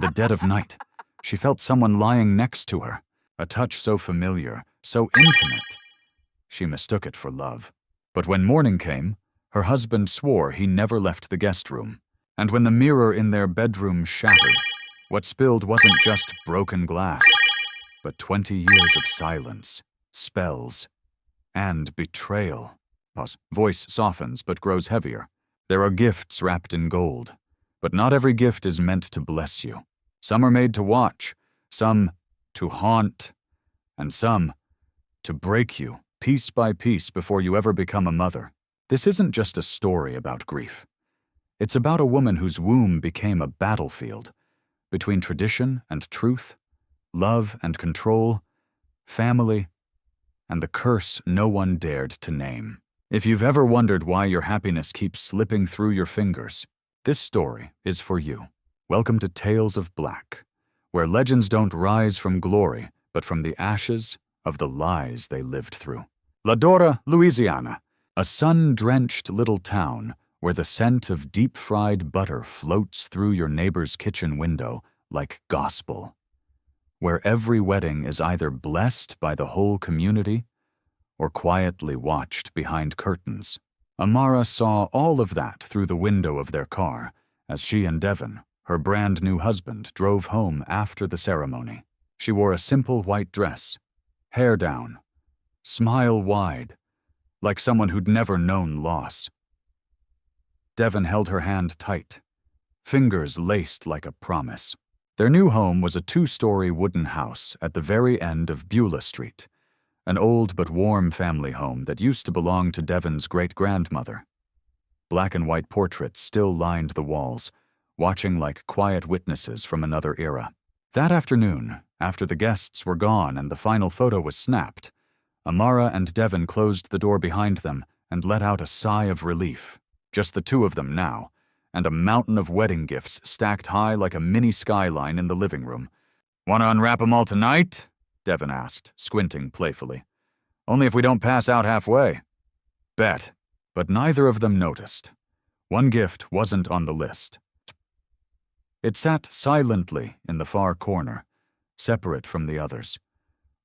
the dead of night, she felt someone lying next to her, a touch so familiar, so intimate. She mistook it for love. But when morning came, her husband swore he never left the guest room. And when the mirror in their bedroom shattered, what spilled wasn't just broken glass, but 20 years of silence, spells, and betrayal. Pause. Voice softens but grows heavier. There are gifts wrapped in gold, but not every gift is meant to bless you. Some are made to watch, some to haunt, and some to break you piece by piece before you ever become a mother. This isn't just a story about grief. It's about a woman whose womb became a battlefield between tradition and truth, love and control, family, and the curse no one dared to name. If you've ever wondered why your happiness keeps slipping through your fingers, this story is for you. Welcome to Tales of Black, where legends don't rise from glory, but from the ashes of the lies they lived through. La Dora, Louisiana, a sun-drenched little town where the scent of deep-fried butter floats through your neighbor's kitchen window like gospel. Where every wedding is either blessed by the whole community or quietly watched behind curtains. Amara saw all of that through the window of their car as she and Devon, her brand-new husband, drove home after the ceremony. She wore a simple white dress, hair down, smile wide, like someone who'd never known loss. Devon held her hand tight, fingers laced like a promise. Their new home was a 2-story wooden house at the very end of Beulah Street, an old but warm family home that used to belong to Devon's great-grandmother. Black and white portraits still lined the walls, watching like quiet witnesses from another era. That afternoon, after the guests were gone and the final photo was snapped, Amara and Devon closed the door behind them and let out a sigh of relief. Just the two of them now, and a mountain of wedding gifts stacked high like a mini skyline in the living room. "Want to unwrap 'em all tonight?" Devon asked, squinting playfully. "Only if we don't pass out halfway." "Bet." But neither of them noticed. One gift wasn't on the list. It sat silently in the far corner, separate from the others,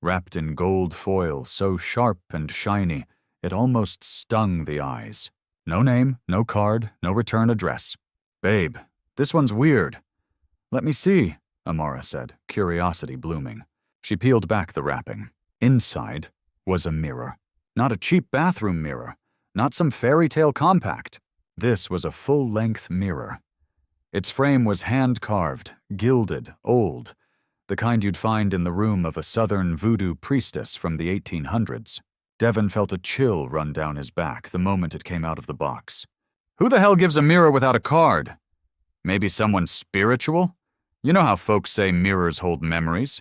wrapped in gold foil so sharp and shiny it almost stung the eyes. No name, no card, no return address. "Babe, this one's weird." "Let me see," Amara said, curiosity blooming. She peeled back the wrapping. Inside was a mirror. Not a cheap bathroom mirror, not some fairy tale compact. This was a full-length mirror. Its frame was hand-carved, gilded, old, the kind you'd find in the room of a southern voodoo priestess from the 1800s. Devon felt a chill run down his back the moment it came out of the box. "Who the hell gives a mirror without a card? Maybe someone spiritual? You know how folks say mirrors hold memories."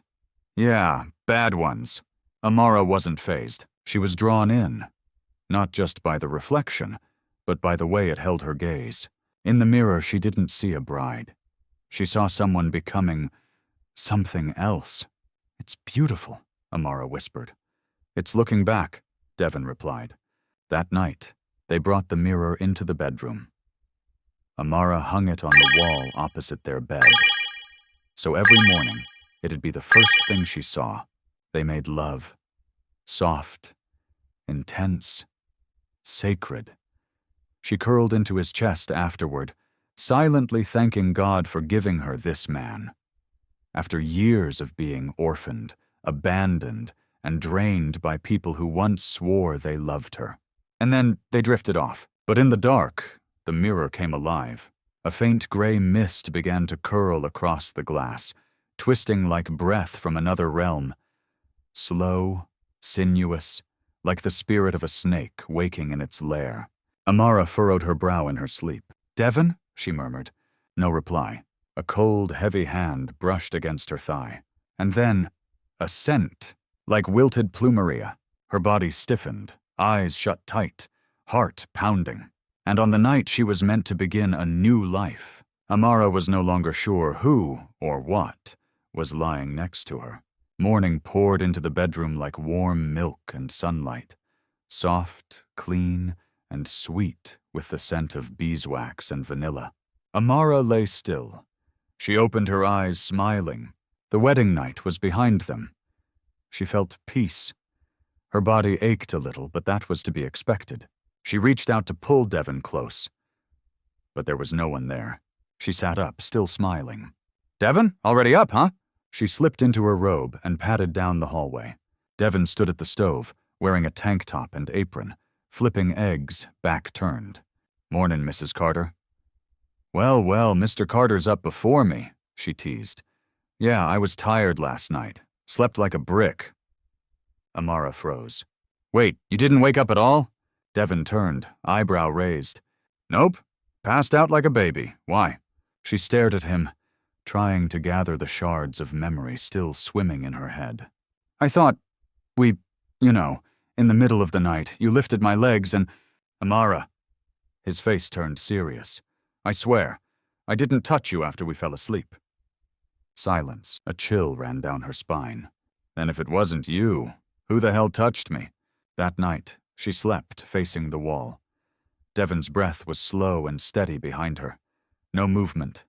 "Yeah, bad ones." Amara wasn't fazed. She was drawn in, not just by the reflection, but by the way it held her gaze. In the mirror, she didn't see a bride. She saw someone becoming something else. "It's beautiful," Amara whispered. "It's looking back," Devon replied. That night, they brought the mirror into the bedroom. Amara hung it on the wall opposite their bed. So every morning, it'd be the first thing she saw. They made love. Soft, intense, sacred. She curled into his chest afterward, silently thanking God for giving her this man. After years of being orphaned, abandoned, and drained by people who once swore they loved her. And then they drifted off. But in the dark, the mirror came alive. A faint gray mist began to curl across the glass, twisting like breath from another realm. Slow, sinuous, like the spirit of a snake waking in its lair. Amara furrowed her brow in her sleep. "Devon?" she murmured. No reply. A cold, heavy hand brushed against her thigh. And then, a scent, like wilted plumeria. Her body stiffened, eyes shut tight, heart pounding. And on the night she was meant to begin a new life, Amara was no longer sure who, or what, was lying next to her. Morning poured into the bedroom like warm milk and sunlight, soft, clean, and sweet with the scent of beeswax and vanilla. Amara lay still, She opened her eyes, smiling. The wedding night was behind them. She felt peace. Her body ached a little, but that was to be expected. She reached out to pull Devon close. But there was no one there. She sat up, still smiling. "Devon, already up, huh?" She slipped into her robe and padded down the hallway. Devon stood at the stove, wearing a tank top and apron, flipping eggs, back turned. "Mornin', Mrs. Carter." Well, Mr. Carter's up before me," she teased. "Yeah, I was tired last night. Slept like a brick." Amara froze. "Wait, you didn't wake up at all?" Devon turned, eyebrow raised. "Nope. Passed out like a baby. Why?" She stared at him, trying to gather the shards of memory still swimming in her head. "I thought in the middle of the night, you lifted my legs and—" "Amara." His face turned serious. "I swear, I didn't touch you after we fell asleep." Silence. A chill ran down her spine. Then if it wasn't you, who the hell touched me? That night, she slept facing the wall. Devon's breath was slow and steady behind her. No movement,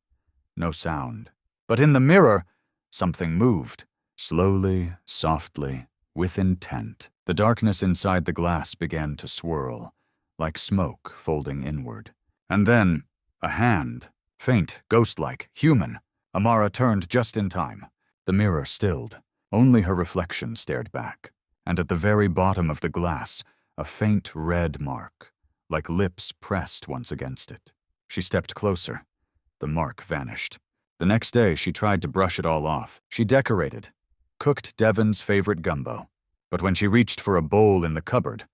no sound. But in the mirror, something moved. Slowly, softly, with intent. The darkness inside the glass began to swirl, like smoke folding inward. And then, a hand, faint, ghost-like, human. Amara turned just in time. The mirror stilled. Only her reflection stared back. And at the very bottom of the glass, a faint red mark, like lips pressed once against it. She stepped closer. The mark vanished. The next day, she tried to brush it all off. She decorated, cooked Devon's favorite gumbo. But when she reached for a bowl in the cupboard,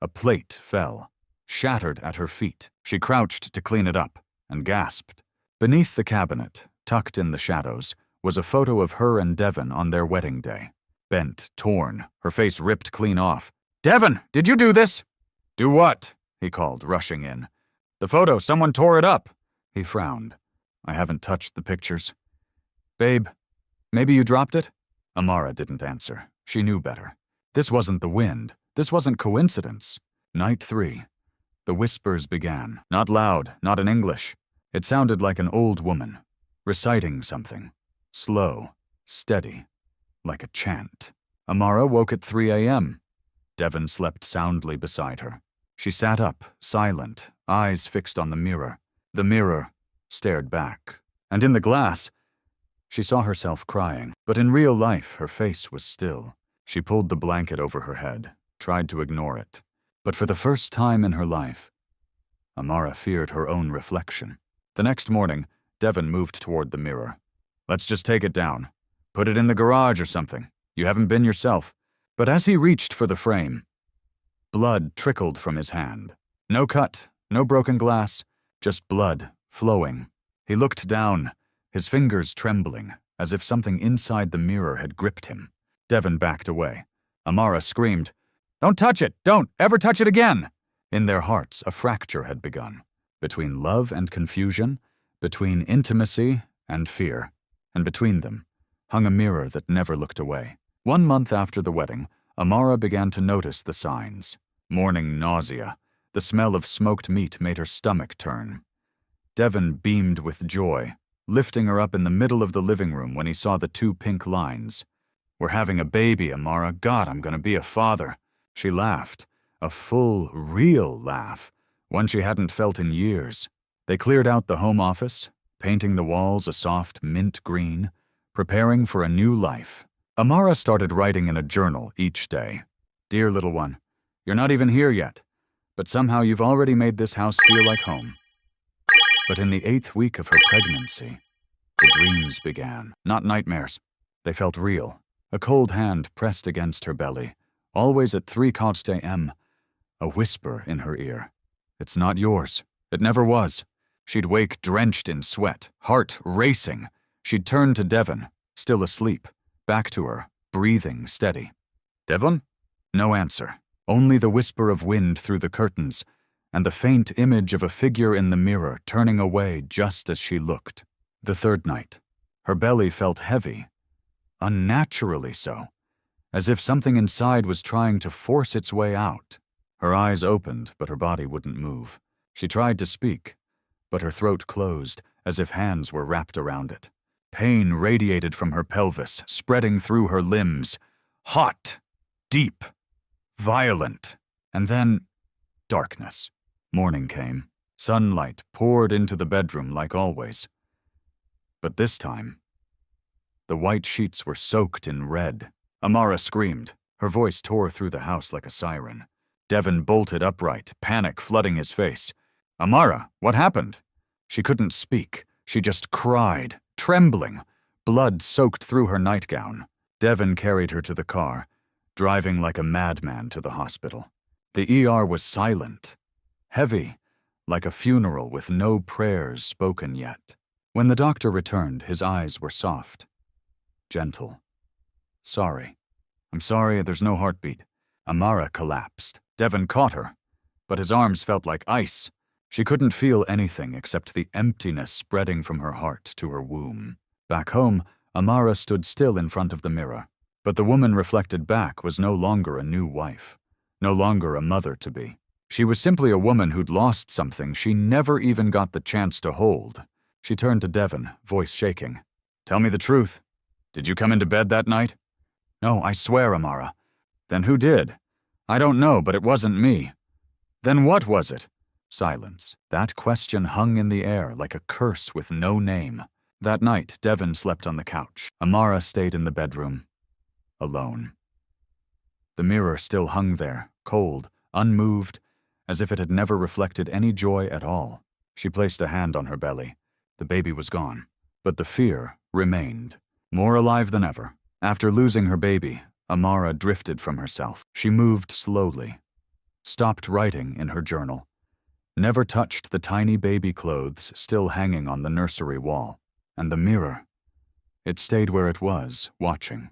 a plate fell, shattered at her feet. She crouched to clean it up and gasped. Beneath the cabinet, tucked in the shadows, was a photo of her and Devon on their wedding day. Bent, torn, her face ripped clean off. "Devon, did you do this?" "Do what?" he called, rushing in. "The photo, someone tore it up." He frowned. "I haven't touched the pictures." "Babe, maybe you dropped it?" Amara didn't answer. She knew better. This wasn't the wind. This wasn't coincidence. Night 3. The whispers began. Not loud, not in English. It sounded like an old woman, reciting something. Slow, steady, like a chant. Amara woke at 3 a.m. Devon slept soundly beside her. She sat up, silent, eyes fixed on the mirror. The mirror stared back. And in the glass, she saw herself crying. But in real life, her face was still. She pulled the blanket over her head, tried to ignore it. But for the first time in her life, Amara feared her own reflection. The next morning, Devon moved toward the mirror. "Let's just take it down. Put it in the garage or something. You haven't been yourself." But as he reached for the frame, blood trickled from his hand. No cut, no broken glass, just blood flowing. He looked down, his fingers trembling, as if something inside the mirror had gripped him. Devon backed away. Amara screamed, "Don't touch it! Don't ever touch it again!" In their hearts, a fracture had begun. Between love and confusion, between intimacy and fear. And between them hung a mirror that never looked away. 1 month after the wedding, Amara began to notice the signs. Morning nausea. The smell of smoked meat made her stomach turn. Devon beamed with joy, lifting her up in the middle of the living room when he saw the 2 pink lines. "We're having a baby, Amara. God, I'm gonna be a father." She laughed, a full, real laugh, one she hadn't felt in years. They cleared out the home office, painting the walls a soft mint green, preparing for a new life. Amara started writing in a journal each day. "Dear little one, you're not even here yet, but somehow you've already made this house feel like home." But in the 8th week of her pregnancy, the dreams began, not nightmares. They felt real. A cold hand pressed against her belly, always at 3 a.m., a whisper in her ear. "It's not yours. It never was." She'd wake drenched in sweat, heart racing. She'd turn to Devon, still asleep, back to her, breathing steady. "Devon?" No answer, only the whisper of wind through the curtains, and the faint image of a figure in the mirror turning away just as she looked. The 3rd night, her belly felt heavy, unnaturally so, as if something inside was trying to force its way out. Her eyes opened, but her body wouldn't move. She tried to speak, but her throat closed, as if hands were wrapped around it. Pain radiated from her pelvis, spreading through her limbs. Hot, deep, violent. And then, darkness. Morning came. Sunlight poured into the bedroom like always. But this time, the white sheets were soaked in red. Amara screamed. Her voice tore through the house like a siren. Devon bolted upright, panic flooding his face. "Amara, what happened?" She couldn't speak. She just cried, trembling. Blood soaked through her nightgown. Devon carried her to the car, driving like a madman to the hospital. The ER was silent, heavy, like a funeral with no prayers spoken yet. When the doctor returned, his eyes were soft, gentle. "Sorry. I'm sorry, there's no heartbeat." Amara collapsed. Devon caught her, but his arms felt like ice. She couldn't feel anything except the emptiness spreading from her heart to her womb. Back home, Amara stood still in front of the mirror. But the woman reflected back was no longer a new wife, no longer a mother-to-be. She was simply a woman who'd lost something she never even got the chance to hold. She turned to Devon, voice shaking. "Tell me the truth. Did you come into bed that night?" "No, I swear, Amara." "Then who did?" "I don't know, but it wasn't me." "Then what was it?" Silence. That question hung in the air like a curse with no name. That night, Devon slept on the couch. Amara stayed in the bedroom, alone. The mirror still hung there, cold, unmoved, as if it had never reflected any joy at all. She placed a hand on her belly. The baby was gone, but the fear remained, more alive than ever. After losing her baby, Amara drifted from herself. She moved slowly, stopped writing in her journal, never touched the tiny baby clothes still hanging on the nursery wall. And the mirror, it stayed where it was, watching.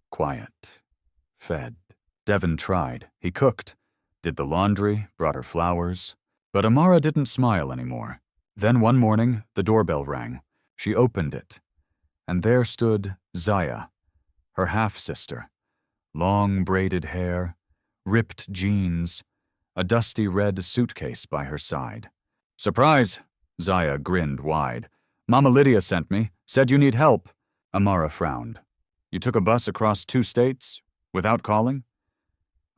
Quiet. Fed. Devon tried. He cooked, did the laundry, brought her flowers. But Amara didn't smile anymore. Then one morning, the doorbell rang. She opened it, and there stood Zaya, her half-sister. Long braided hair, ripped jeans, a dusty red suitcase by her side. "Surprise!" Zaya grinned wide. "Mama Lydia sent me, said you need help." Amara frowned. "You took a bus across 2 states, without calling?"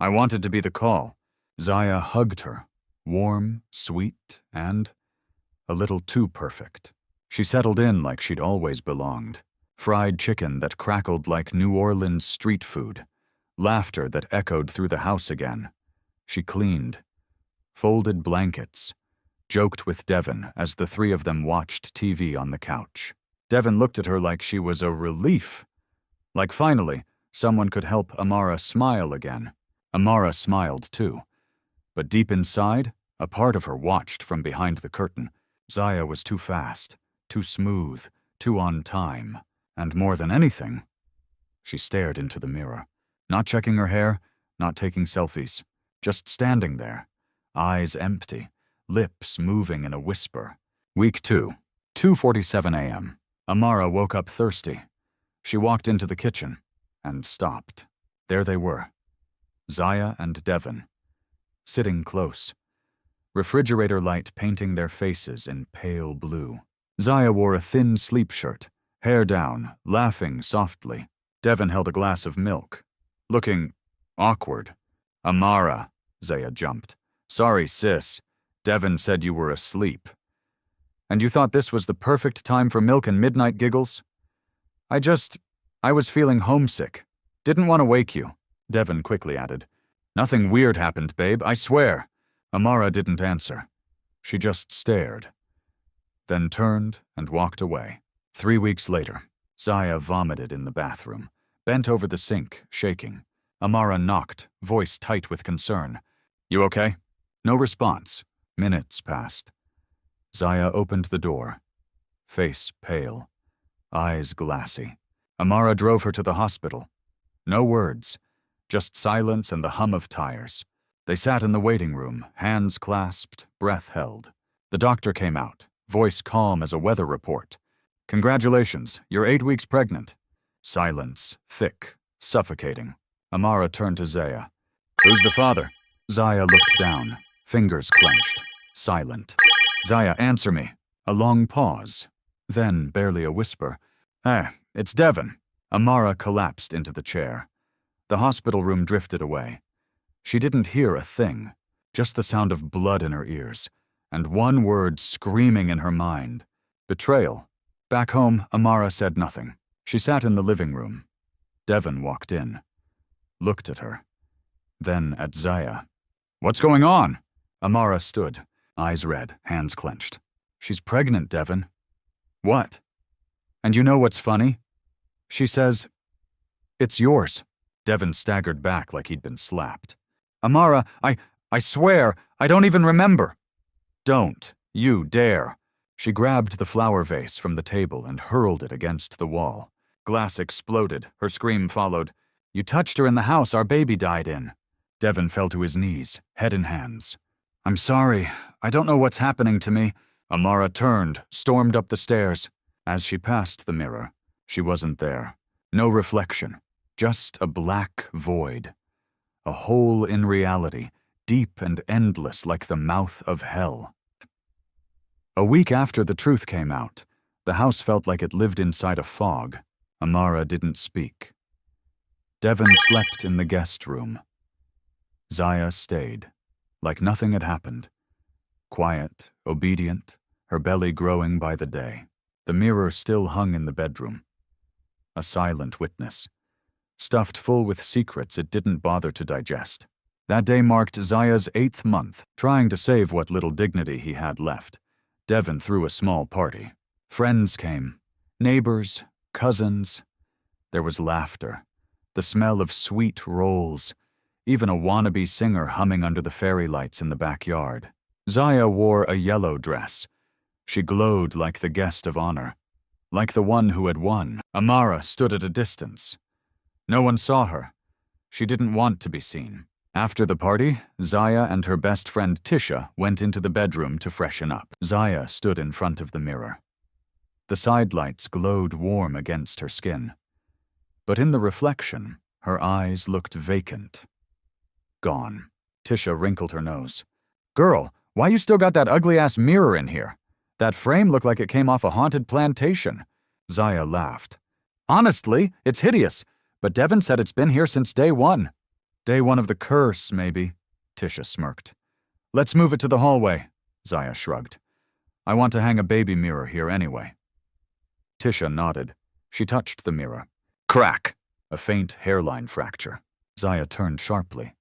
"I wanted to be the call." Zaya hugged her, warm, sweet, and a little too perfect. She settled in like she'd always belonged. Fried chicken that crackled like New Orleans street food. Laughter that echoed through the house again. She cleaned, folded blankets, joked with Devon as the three of them watched TV on the couch. Devon looked at her like she was a relief. Like finally, someone could help Amara smile again. Amara smiled too. But deep inside, a part of her watched from behind the curtain. Zaya was too fast, too smooth, too on time. And more than anything, she stared into the mirror. Not checking her hair, not taking selfies. Just standing there, eyes empty, lips moving in a whisper. Week 2, 2:47 a.m. Amara woke up thirsty. She walked into the kitchen and stopped. There they were, Zaya and Devon, sitting close, refrigerator light painting their faces in pale blue. Zaya wore a thin sleep shirt, hair down, laughing softly. Devon held a glass of milk, looking awkward. "Amara," Zaya jumped. "Sorry, sis. Devon said you were asleep." "And you thought this was the perfect time for milk and midnight giggles?" I was feeling homesick. Didn't want to wake you," Devon quickly added. "Nothing weird happened, babe, I swear." Amara didn't answer. She just stared, then turned and walked away. 3 weeks later, Zaya vomited in the bathroom, bent over the sink, shaking. Amara knocked, voice tight with concern. "You okay?" No response. Minutes passed. Zaya opened the door, face pale, eyes glassy. Amara drove her to the hospital. No words, just silence and the hum of tires. They sat in the waiting room, hands clasped, breath held. The doctor came out, voice calm as a weather report. "Congratulations, you're 8 weeks pregnant." Silence, thick, suffocating. Amara turned to Zaya. "Who's the father?" Zaya looked down, fingers clenched, silent. "Zaya, answer me." A long pause. Then, barely a whisper, it's Devon." Amara collapsed into the chair. The hospital room drifted away. She didn't hear a thing, just the sound of blood in her ears, and one word screaming in her mind: betrayal. Back home, Amara said nothing. She sat in the living room. Devon walked in, looked at her, then at Zaya. "What's going on?" Amara stood, eyes red, hands clenched. "She's pregnant, Devon." "What?" "And you know what's funny?" She says, "It's yours." Devon staggered back like he'd been slapped. "Amara, I swear, I don't even remember." "Don't you dare." She grabbed the flower vase from the table and hurled it against the wall. Glass exploded, her scream followed. "You touched her in the house our baby died in." Devon fell to his knees, head in hands. "I'm sorry, I don't know what's happening to me." Amara turned, stormed up the stairs. As she passed the mirror, she wasn't there. No reflection, just a black void. A hole in reality, deep and endless like the mouth of hell. A week after the truth came out, the house felt like it lived inside a fog. Amara didn't speak. Devon slept in the guest room. Zaya stayed, like nothing had happened. Quiet, obedient, her belly growing by the day. The mirror still hung in the bedroom. A silent witness, stuffed full with secrets it didn't bother to digest. That day marked Zaya's 8th month. Trying to save what little dignity he had left, Devon threw a small party. Friends came, neighbors, cousins. There was laughter, the smell of sweet rolls, even a wannabe singer humming under the fairy lights in the backyard. Zaya wore a yellow dress. She glowed like the guest of honor, like the one who had won. Amara stood at a distance. No one saw her. She didn't want to be seen. After the party, Zaya and her best friend Tisha went into the bedroom to freshen up. Zaya stood in front of the mirror. The side lights glowed warm against her skin. But in the reflection, her eyes looked vacant. Gone. Tisha wrinkled her nose. "Girl, why you still got that ugly-ass mirror in here? That frame looked like it came off a haunted plantation." Zaya laughed. "Honestly, it's hideous, but Devon said it's been here since day one." "Day one of the curse, maybe," Tisha smirked. "Let's move it to the hallway," Zaya shrugged. "I want to hang a baby mirror here anyway." Tisha nodded. She touched the mirror. Crack! A faint hairline fracture. Zaya turned sharply.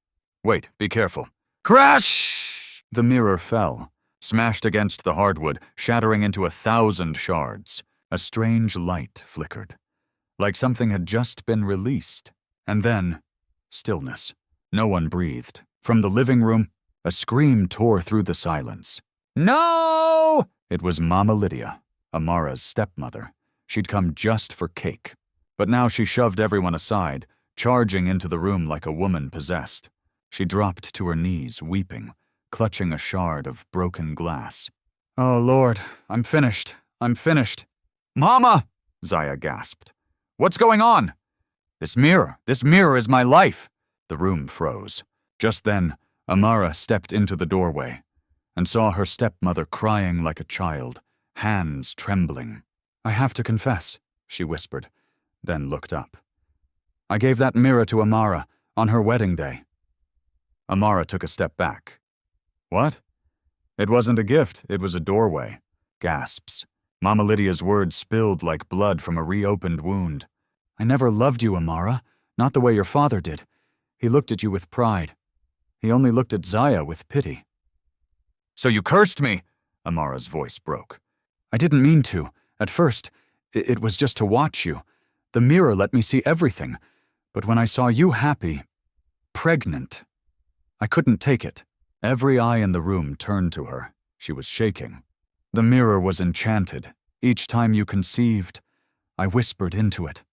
"Wait, be careful." Crash! The mirror fell, smashed against the hardwood, shattering into 1,000 shards. A strange light flickered, like something had just been released. And then, stillness. No one breathed. From the living room, a scream tore through the silence. "No!" It was Mama Lydia, Amara's stepmother. She'd come just for cake. But now she shoved everyone aside, charging into the room like a woman possessed. She dropped to her knees, weeping, clutching a shard of broken glass. "Oh, Lord, I'm finished. I'm finished." "Mama!" Zaya gasped. "What's going on?" This mirror is my life." The room froze. Just then, Amara stepped into the doorway and saw her stepmother crying like a child, hands trembling. "I have to confess," she whispered, then looked up. "I gave that mirror to Amara on her wedding day." Amara took a step back. "What?" "It wasn't a gift, it was a doorway." Gasps. Mama Lydia's words spilled like blood from a reopened wound. "I never loved you, Amara, not the way your father did. He looked at you with pride. He only looked at Zaya with pity." "So you cursed me?" Amara's voice broke. "I didn't mean to. At first, it was just to watch you. The mirror let me see everything. But when I saw you happy, pregnant, I couldn't take it." Every eye in the room turned to her. She was shaking. "The mirror was enchanted. Each time you conceived, I whispered into it.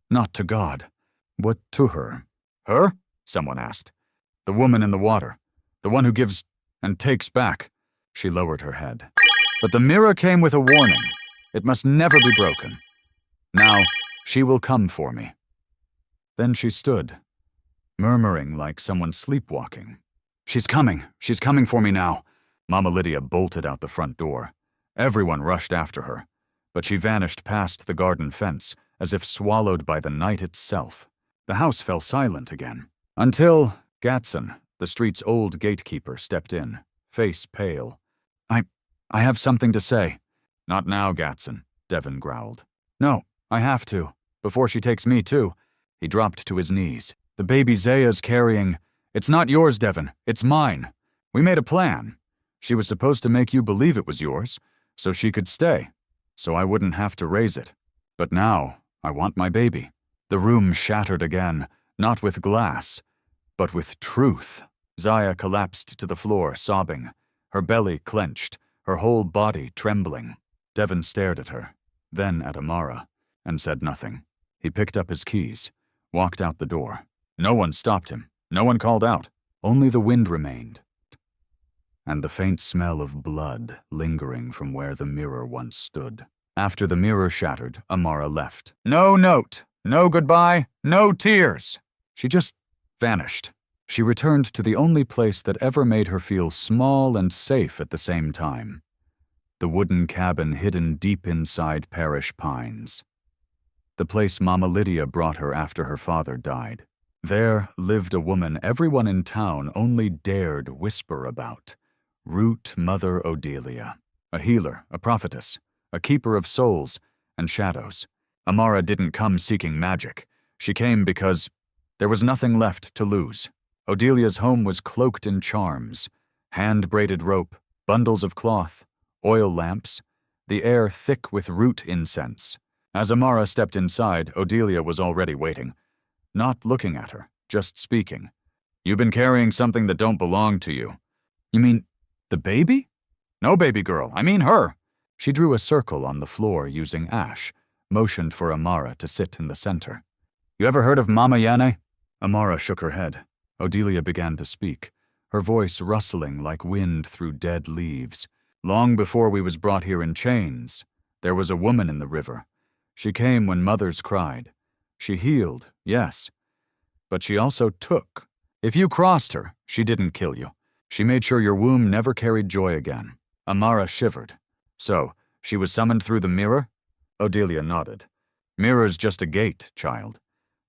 Not to God, but to her." "Her?" someone asked. "The woman in the water. The one who gives and takes back." She lowered her head. "But the mirror came with a warning. It must never be broken. Now, she will come for me." Then she stood, murmuring like someone sleepwalking. She's coming for me now." Mama Lydia bolted out the front door. Everyone rushed after her, but she vanished past the garden fence as if swallowed by the night itself. The house fell silent again, until Gatson, the street's old gatekeeper, stepped in, face pale. I have something to say." "Not now, Gatson," Devon growled. "No, I have to, before she takes me too." He dropped to his knees. "The baby Zaya's carrying. It's not yours, Devon. It's mine. We made a plan. She was supposed to make you believe it was yours, so she could stay, so I wouldn't have to raise it. But now, I want my baby." The room shattered again, not with glass, but with truth. Zaya collapsed to the floor, sobbing, her belly clenched, her whole body trembling. Devon stared at her, then at Amara, and said nothing. He picked up his keys, walked out the door. No one stopped him. No one called out. Only the wind remained, and the faint smell of blood lingering from where the mirror once stood. After the mirror shattered, Amara left. No note, no goodbye, no tears. She just vanished. She returned to the only place that ever made her feel small and safe at the same time. The wooden cabin hidden deep inside parish pines. The place Mama Lydia brought her after her father died. There lived a woman everyone in town only dared whisper about. Root Mother Odelia. A healer, a prophetess, a keeper of souls and shadows. Amara didn't come seeking magic. She came because there was nothing left to lose. Odelia's home was cloaked in charms, hand-braided rope, bundles of cloth, oil lamps, the air thick with root incense. As Amara stepped inside, Odelia was already waiting, not looking at her, just speaking. "You've been carrying something that don't belong to you." "You mean the baby?" "No, baby girl, I mean her." She drew a circle on the floor using ash, motioned for Amara to sit in the center. "You ever heard of Mama Yane?" Amara shook her head. Odelia began to speak, her voice rustling like wind through dead leaves. "Long before we was brought here in chains, there was a woman in the river. She came when mothers cried. She healed, yes, but she also took. If you crossed her, she didn't kill you. She made sure your womb never carried joy again." Amara shivered. "So, she was summoned through the mirror?" Odelia nodded. "Mirror's just a gate, child.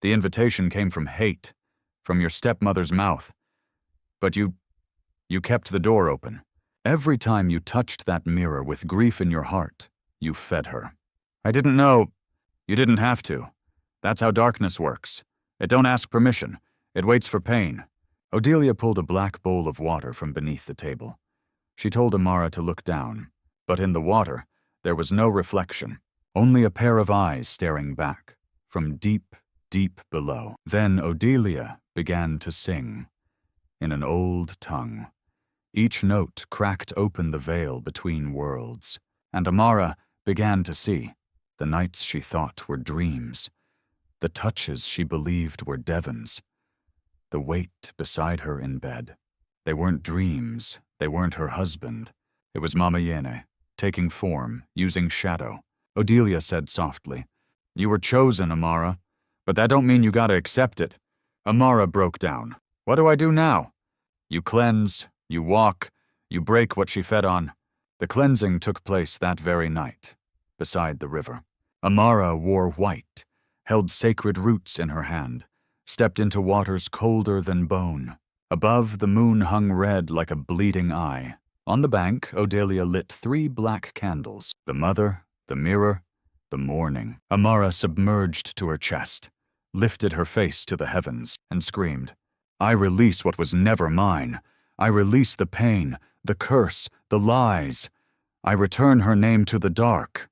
The invitation came from hate, from your stepmother's mouth. But you kept the door open. Every time you touched that mirror with grief in your heart, you fed her." "I didn't know." "You didn't have to. That's how darkness works. It don't ask permission. It waits for pain." Odelia pulled a black bowl of water from beneath the table. She told Amara to look down, but in the water, there was no reflection, only a pair of eyes staring back, from deep, deep below. Then Odelia began to sing, in an old tongue. Each note cracked open the veil between worlds, and Amara began to see. The nights she thought were dreams, the touches she believed were Devon's, the weight beside her in bed. They weren't dreams, they weren't her husband. It was Mama Yene, taking form, using shadow. Odelia said softly, "You were chosen, Amara, but that don't mean you gotta accept it." Amara broke down. "What do I do now?" "You cleanse, you walk, you break what she fed on." The cleansing took place that very night, beside the river. Amara wore white, held sacred roots in her hand, stepped into waters colder than bone. Above, the moon hung red like a bleeding eye. On the bank, Odelia lit 3 black candles, the mother, the mirror, the morning. Amara submerged to her chest, lifted her face to the heavens, and screamed, "I release what was never mine. I release the pain, the curse, the lies. I return her name to the dark."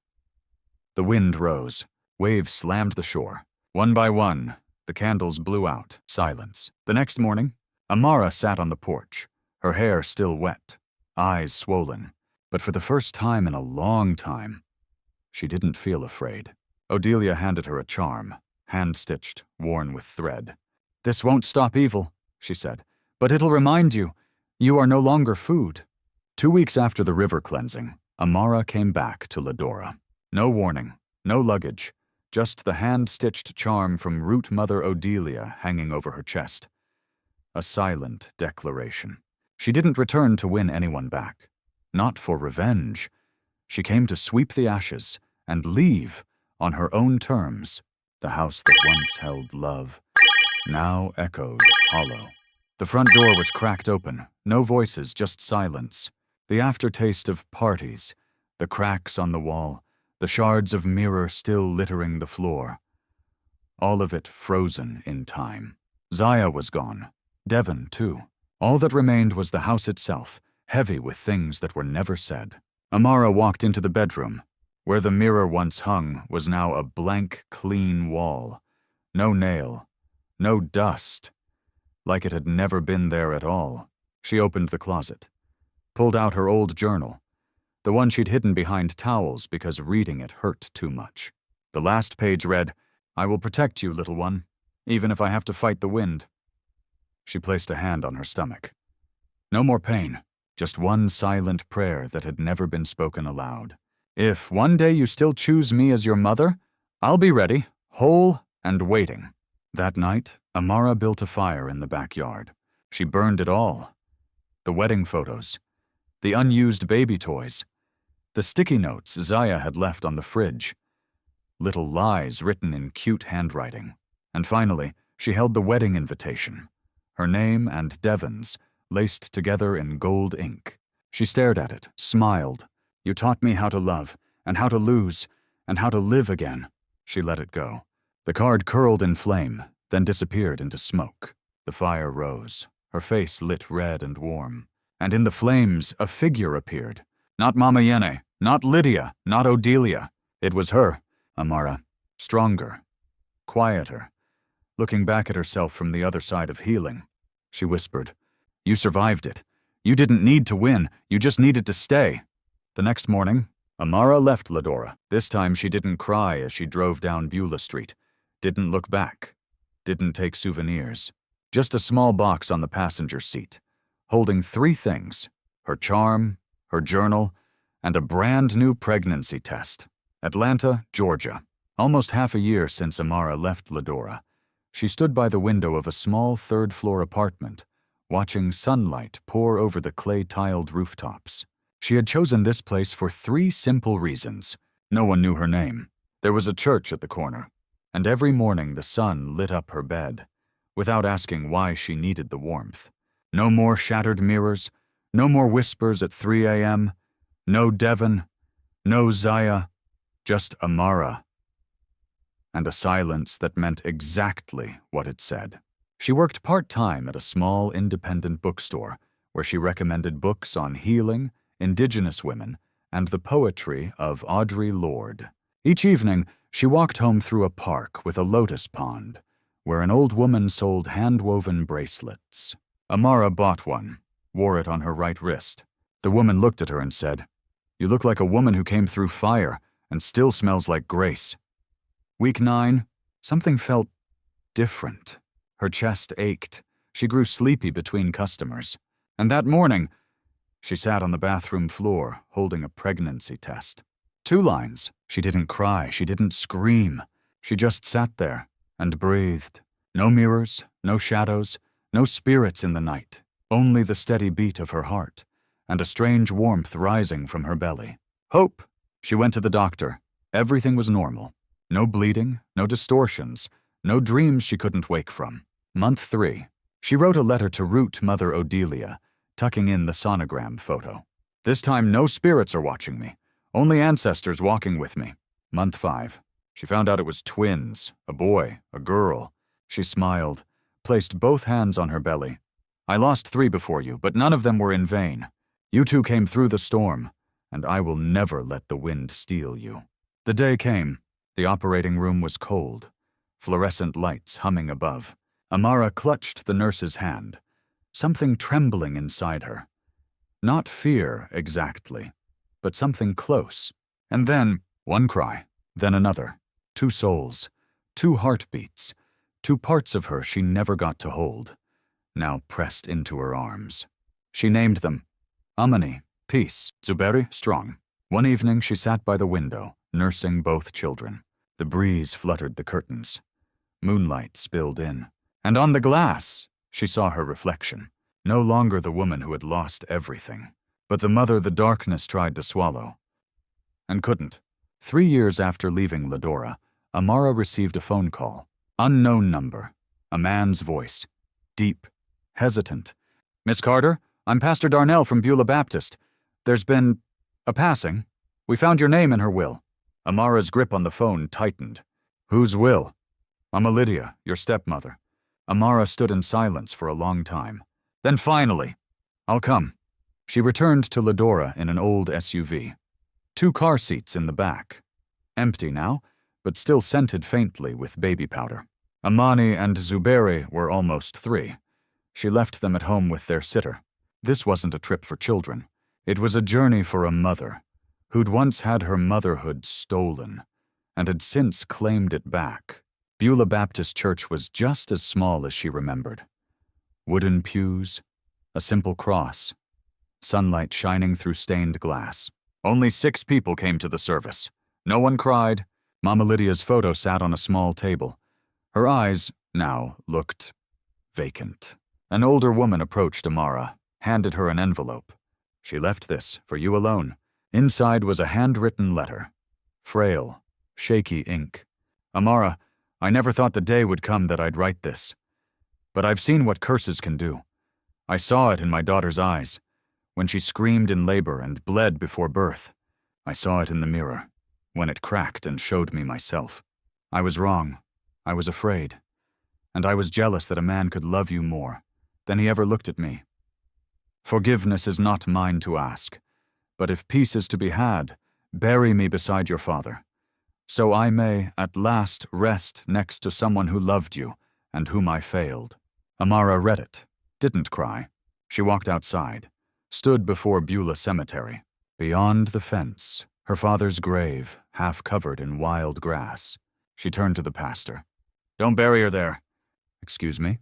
The wind rose. Waves slammed the shore. One by one, the candles blew out. Silence. The next morning, Amara sat on the porch, her hair still wet, eyes swollen. But for the first time in a long time, she didn't feel afraid. Odelia handed her a charm, hand-stitched, worn with thread. "This won't stop evil," she said, "but it'll remind you, you are no longer food." 2 weeks after the river cleansing, Amara came back to Ladora. No warning, no luggage, just the hand-stitched charm from Root Mother Odelia hanging over her chest. A silent declaration. She didn't return to win anyone back. Not for revenge. She came to sweep the ashes and leave on her own terms. The house that once held love now echoed hollow. The front door was cracked open, no voices, just silence. The aftertaste of parties, the cracks on the wall, the shards of mirror still littering the floor. All of it frozen in time. Zaya was gone. Devon, too. All that remained was the house itself, heavy with things that were never said. Amara walked into the bedroom. Where the mirror once hung was now a blank, clean wall. No nail. No dust. Like it had never been there at all. She opened the closet. Pulled out her old journal. The one she'd hidden behind towels because reading it hurt too much. The last page read, "I will protect you, little one, even if I have to fight the wind." She placed a hand on her stomach. No more pain, just one silent prayer that had never been spoken aloud. "If one day you still choose me as your mother, I'll be ready, whole and waiting." That night, Amara built a fire in the backyard. She burned it all. The wedding photos, the unused baby toys, the sticky notes Zaya had left on the fridge, little lies written in cute handwriting. And finally, she held the wedding invitation, her name and Devon's, laced together in gold ink. She stared at it, smiled. "You taught me how to love, and how to lose, and how to live again." She let it go. The card curled in flame, then disappeared into smoke. The fire rose, her face lit red and warm. And in the flames, a figure appeared. Not Mama Yene, not Lydia, not Odelia. It was her, Amara, stronger, quieter, looking back at herself from the other side of healing. She whispered, "You survived it. You didn't need to win, you just needed to stay." The next morning, Amara left Ladora. This time she didn't cry as she drove down Beulah Street, didn't look back, didn't take souvenirs. Just a small box on the passenger seat, holding 3 things: her charm, her journal, and a brand new pregnancy test. Atlanta, Georgia. Almost half a year since Amara left Ladora. She stood by the window of a small 3rd-floor apartment, watching sunlight pour over the clay-tiled rooftops. She had chosen this place for 3 simple reasons. No one knew her name. There was a church at the corner, and every morning the sun lit up her bed, without asking why she needed the warmth. No more shattered mirrors, no more whispers at 3 a.m., no Devon, no Zaya, just Amara. And a silence that meant exactly what it said. She worked part-time at a small independent bookstore, where she recommended books on healing, indigenous women, and the poetry of Audre Lorde. Each evening, she walked home through a park with a lotus pond, where an old woman sold hand-woven bracelets. Amara bought one, wore it on her right wrist. The woman looked at her and said, "You look like a woman who came through fire and still smells like grace." Week 9, something felt different. Her chest ached. She grew sleepy between customers. And that morning, she sat on the bathroom floor, holding a pregnancy test. 2 lines. She didn't cry, she didn't scream. She just sat there and breathed. No mirrors, no shadows, no spirits in the night. Only the steady beat of her heart, and a strange warmth rising from her belly. Hope! She went to the doctor. Everything was normal. No bleeding, no distortions, no dreams she couldn't wake from. Month 3. She wrote a letter to root Mother Odelia, tucking in the sonogram photo. "This time no spirits are watching me, only ancestors walking with me." Month 5. She found out it was twins, a boy, a girl. She smiled, placed both hands on her belly. "I lost 3 before you, but none of them were in vain. You 2 came through the storm, and I will never let the wind steal you." The day came. The operating room was cold, fluorescent lights humming above. Amara clutched the nurse's hand, something trembling inside her. Not fear, exactly, but something close. And then, one cry, then another. 2 souls, 2 heartbeats, 2 parts of her she never got to hold, now pressed into her arms. She named them Amani, peace, Zuberi, strong. One evening she sat by the window, nursing both children. The breeze fluttered the curtains. Moonlight spilled in. And on the glass, she saw her reflection. No longer the woman who had lost everything, but the mother the darkness tried to swallow. and couldn't. 3 years after leaving Ladora, Amara received a phone call. Unknown number. A man's voice. Deep. Hesitant. "Miss Carter, I'm Pastor Darnell from Beulah Baptist. There's been a passing. We found your name in her will." Amara's grip on the phone tightened. "Whose will?" "Mama Lydia, your stepmother." Amara stood in silence for a long time. Then finally, "I'll come." She returned to Ladora in an old SUV. 2 car seats in the back. Empty now, but still scented faintly with baby powder. Amani and Zuberi were almost 3. She left them at home with their sitter. This wasn't a trip for children. It was a journey for a mother, who'd once had her motherhood stolen, and had since claimed it back. Beulah Baptist Church was just as small as she remembered. Wooden pews, a simple cross, sunlight shining through stained glass. Only 6 people came to the service. No one cried. Mama Lydia's photo sat on a small table. Her eyes, now, looked vacant. An older woman approached Amara, handed her an envelope. "She left this, for you alone." Inside was a handwritten letter. Frail, shaky ink. "Amara, I never thought the day would come that I'd write this. But I've seen what curses can do. I saw it in my daughter's eyes, when she screamed in labor and bled before birth. I saw it in the mirror, when it cracked and showed me myself. I was wrong. I was afraid. And I was jealous that a man could love you more than he ever looked at me. Forgiveness is not mine to ask, but if peace is to be had, bury me beside your father, so I may at last rest next to someone who loved you and whom I failed." Amara read it, didn't cry. She walked outside, stood before Beulah Cemetery. Beyond the fence, her father's grave, half covered in wild grass. She turned to the pastor. "Don't bury her there." "Excuse me?"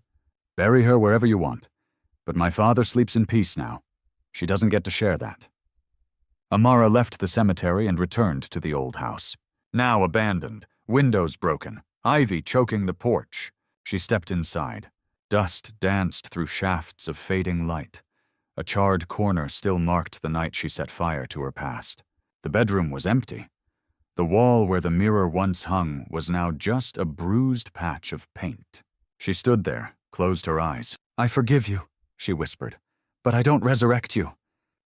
"Bury her wherever you want. But my father sleeps in peace now. She doesn't get to share that." Amara left the cemetery and returned to the old house. Now abandoned, windows broken, ivy choking the porch. She stepped inside. Dust danced through shafts of fading light. A charred corner still marked the night she set fire to her past. The bedroom was empty. The wall where the mirror once hung was now just a bruised patch of paint. She stood there, closed her eyes. "I forgive you," she whispered, "but I don't resurrect you."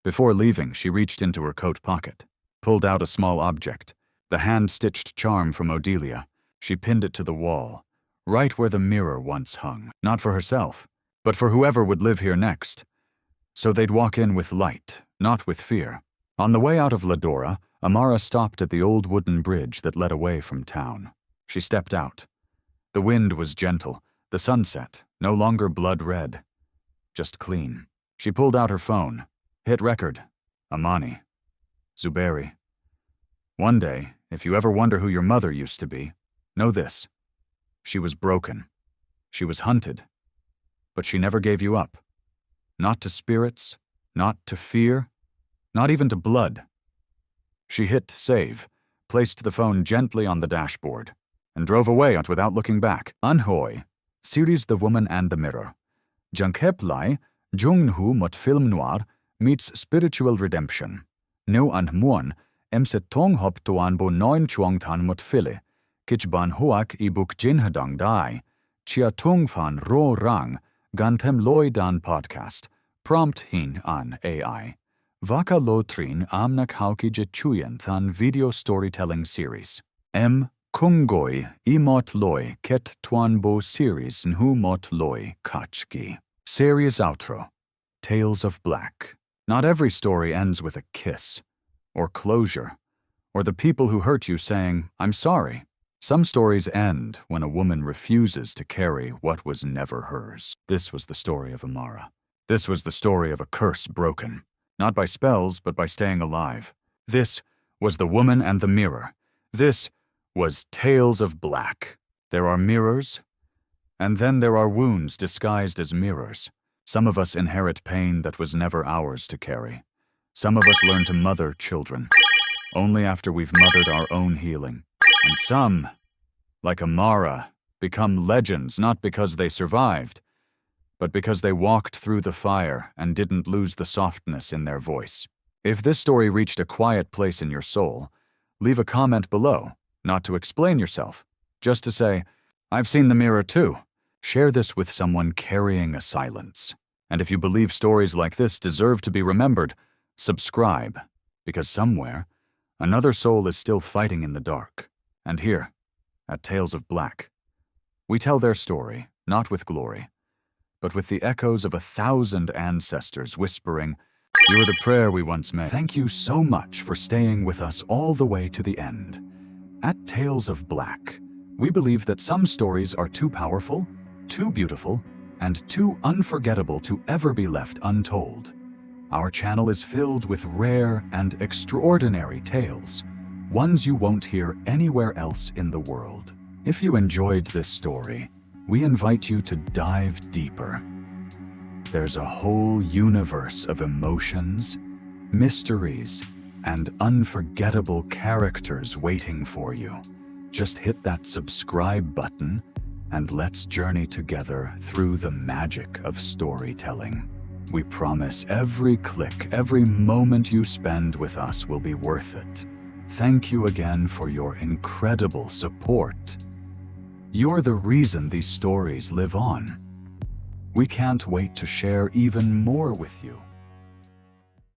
Before leaving, she reached into her coat pocket, pulled out a small object, the hand-stitched charm from Odelia. She pinned it to the wall, right where the mirror once hung, not for herself, but for whoever would live here next. So they'd walk in with light, not with fear. On the way out of Ladora, Amara stopped at the old wooden bridge that led away from town. She stepped out. The wind was gentle, the sunset, no longer blood-red, just clean. She pulled out her phone, hit record. Amani. Zuberi. One day, if you ever wonder who your mother used to be, know this. She was broken. She was hunted. But she never gave you up. Not to spirits, not to fear, not even to blood. She hit save, placed the phone gently on the dashboard, and drove away without looking back. Anhoy, series The Woman and the Mirror. Junkeplai, Junghu mot film noir meets spiritual redemption. No and muon, emset tong hop toan bo noin chuang tan mot fili, kichban hoak I buk jinhadang dai, chia tung fan ro rang, gantem loi dan podcast, prompt hin an AI. Vaka lo trin amnak hauki jechuyen than video storytelling series. M. Kungoi imot loi ket tuan bo series nhu mot loi kachgi. Series outro. Tales of Black. Not every story ends with a kiss, or closure, or the people who hurt you saying, "I'm sorry." Some stories end when a woman refuses to carry what was never hers. This was the story of Amara. This was the story of a curse broken, not by spells, but by staying alive. This was The Woman and the Mirror. This was Tales of Black. There are mirrors, and then there are wounds disguised as mirrors. Some of us inherit pain that was never ours to carry. Some of us learn to mother children, only after we've mothered our own healing. And some, like Amara, become legends not because they survived, but because they walked through the fire and didn't lose the softness in their voice. If this story reached a quiet place in your soul, Leave a comment below, not to explain yourself, just to say, "I've seen the mirror too." Share this with someone carrying a silence. And if you believe stories like this deserve to be remembered, subscribe, because somewhere, another soul is still fighting in the dark. And here, at Tales of Black, we tell their story, not with glory, but with the echoes of 1,000 ancestors whispering, "You were the prayer we once made." Thank you so much for staying with us all the way to the end. At Tales of Black, we believe that some stories are too powerful, too beautiful, and too unforgettable to ever be left untold. Our channel is filled with rare and extraordinary tales, ones you won't hear anywhere else in the world. If you enjoyed this story, we invite you to dive deeper. There's a whole universe of emotions, mysteries, and unforgettable characters waiting for you. Just hit that subscribe button and let's journey together through the magic of storytelling. We promise every click, every moment you spend with us will be worth it. Thank you again for your incredible support. You're the reason these stories live on. We can't wait to share even more with you.